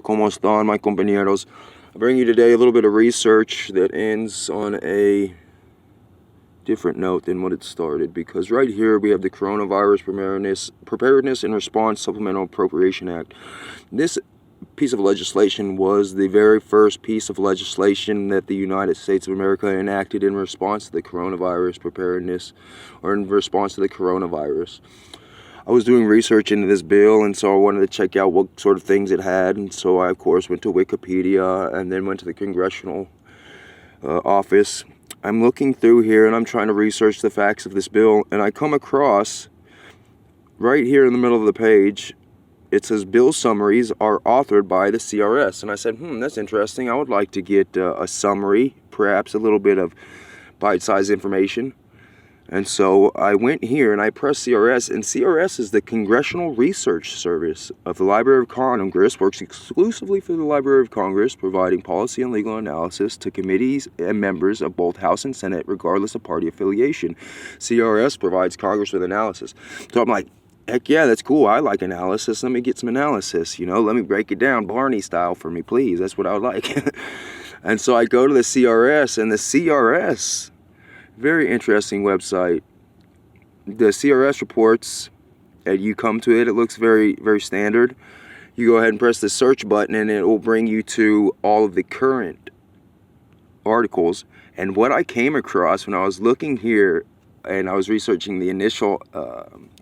¿Cómo están, my compañeros? I bring you today a little bit of research that ends on a different note than what it started, because right here we have the Coronavirus Preparedness and Response Supplemental Appropriation Act. This piece of legislation was the very first piece of legislation that the United States of America enacted in response to the coronavirus preparedness, or in response to the coronavirus. I was doing research into this bill, and so I wanted to check out what sort of things it had, and so I, of course, went to Wikipedia and then went to the Congressional office. I'm looking through here, and I'm trying to research the facts of this bill, and I come across, right here in the middle of the page, it says bill summaries are authored by the CRS, and I said, that's interesting. I would like to get a summary, perhaps a little bit of bite-sized information. And so I went here and I pressed CRS, and CRS is the Congressional Research Service of the Library of Congress, works exclusively for the Library of Congress, providing policy and legal analysis to committees and members of both House and Senate, regardless of party affiliation. CRS provides Congress with analysis. So I'm like, heck yeah, that's cool. I like analysis. Let me get some analysis. Let me break it down Barney style for me, please. That's what I would like. And so I go to the CRS, and the CRS, very interesting website. The CRS reports, and you come to it, it looks very, very standard. You go ahead and press the search button, and it will bring you to all of the current articles. And what I came across when I was looking here and I was researching the initial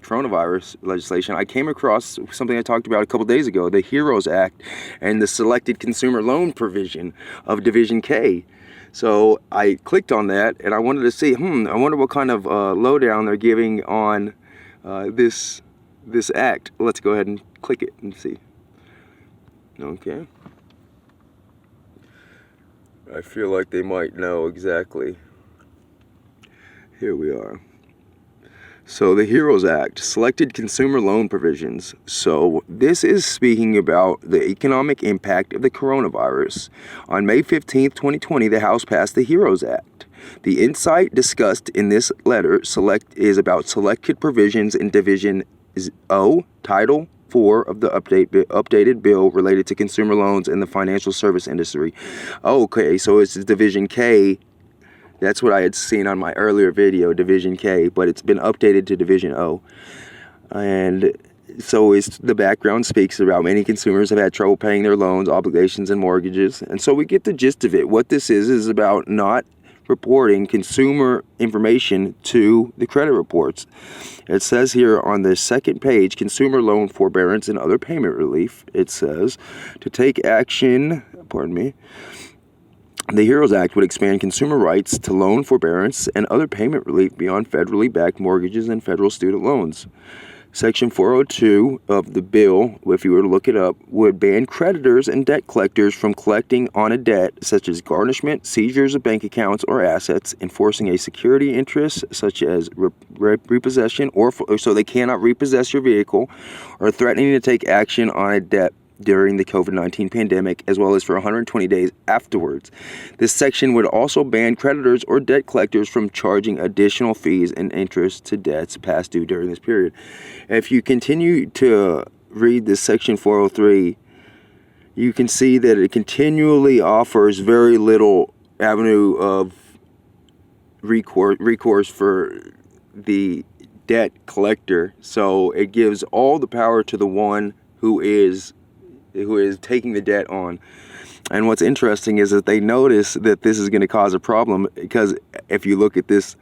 coronavirus legislation, I came across something I talked about a couple days ago, the HEROS Act and the Selected Consumer Loan Provision of Division K. So I clicked on that, and I wanted to see, I wonder what kind of lowdown they're giving on this act. Let's go ahead and click it and see. Okay. I feel like they might know exactly. Here we are. So the HEROS Act, Selected Consumer Loan Provisions. So this is speaking about the economic impact of the coronavirus. On May 15th, 2020, the House passed the HEROS Act. The insight discussed in this letter is about selected provisions in Division O, Title 4 of the updated bill related to consumer loans in the financial service industry. Okay, so it's Division K. That's what I had seen on my earlier video, Division K, but it's been updated to Division O. And so the background speaks about many consumers have had trouble paying their loans, obligations, and mortgages. And so we get the gist of it. What this is about not reporting consumer information to the credit reports. It says here on the second page, consumer loan forbearance and other payment relief. It says to take action, the HEROS Act would expand consumer rights to loan forbearance and other payment relief beyond federally backed mortgages and federal student loans. Section 402 of the bill, if you were to look it up, would ban creditors and debt collectors from collecting on a debt such as garnishment, seizures of bank accounts or assets, enforcing a security interest such as repossession, so they cannot repossess your vehicle, or threatening to take action on a debt during the COVID-19 pandemic, as well as for 120 days afterwards. This section would also ban creditors or debt collectors from charging additional fees and interest to debts past due during this period. If you continue to read this section 403, you can see that it continually offers very little avenue of recourse for the debt collector. So it gives all the power to the one who is taking the debt on. And what's interesting is that they notice that this is going to cause a problem, because if you look at this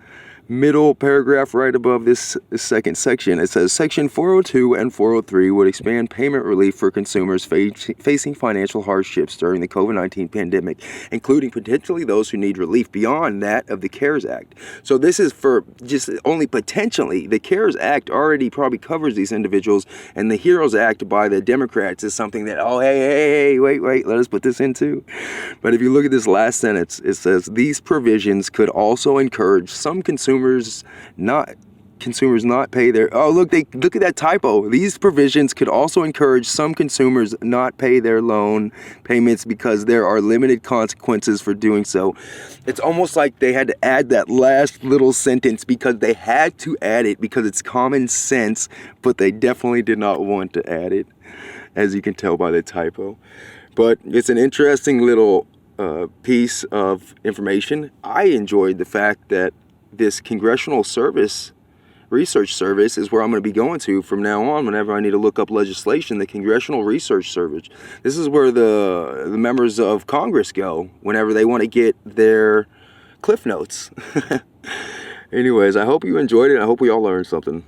middle paragraph right above this second section, it says Section 402 and 403 would expand payment relief for consumers facing financial hardships during the COVID-19 pandemic, including potentially those who need relief beyond that of the CARES Act. So this is for just only potentially. The CARES Act already probably covers these individuals, and the HEROS Act by the Democrats is something that, wait, let us put this in too. But if you look at this last sentence, it says these provisions could also encourage some consumers not pay their, look at that typo. These provisions could also encourage some consumers not pay their loan payments because there are limited consequences for doing so. It's almost like they had to add that last little sentence because they had to add it because it's common sense, but they definitely did not want to add it, as you can tell by the typo. But it's an interesting little piece of information. I enjoyed the fact that this Congressional Research Service is where I'm going to be going to from now on whenever I need to look up legislation. The Congressional Research Service. This is where the members of Congress go whenever they want to get their Cliff Notes. Anyways, I hope you enjoyed it. I hope we all learned something.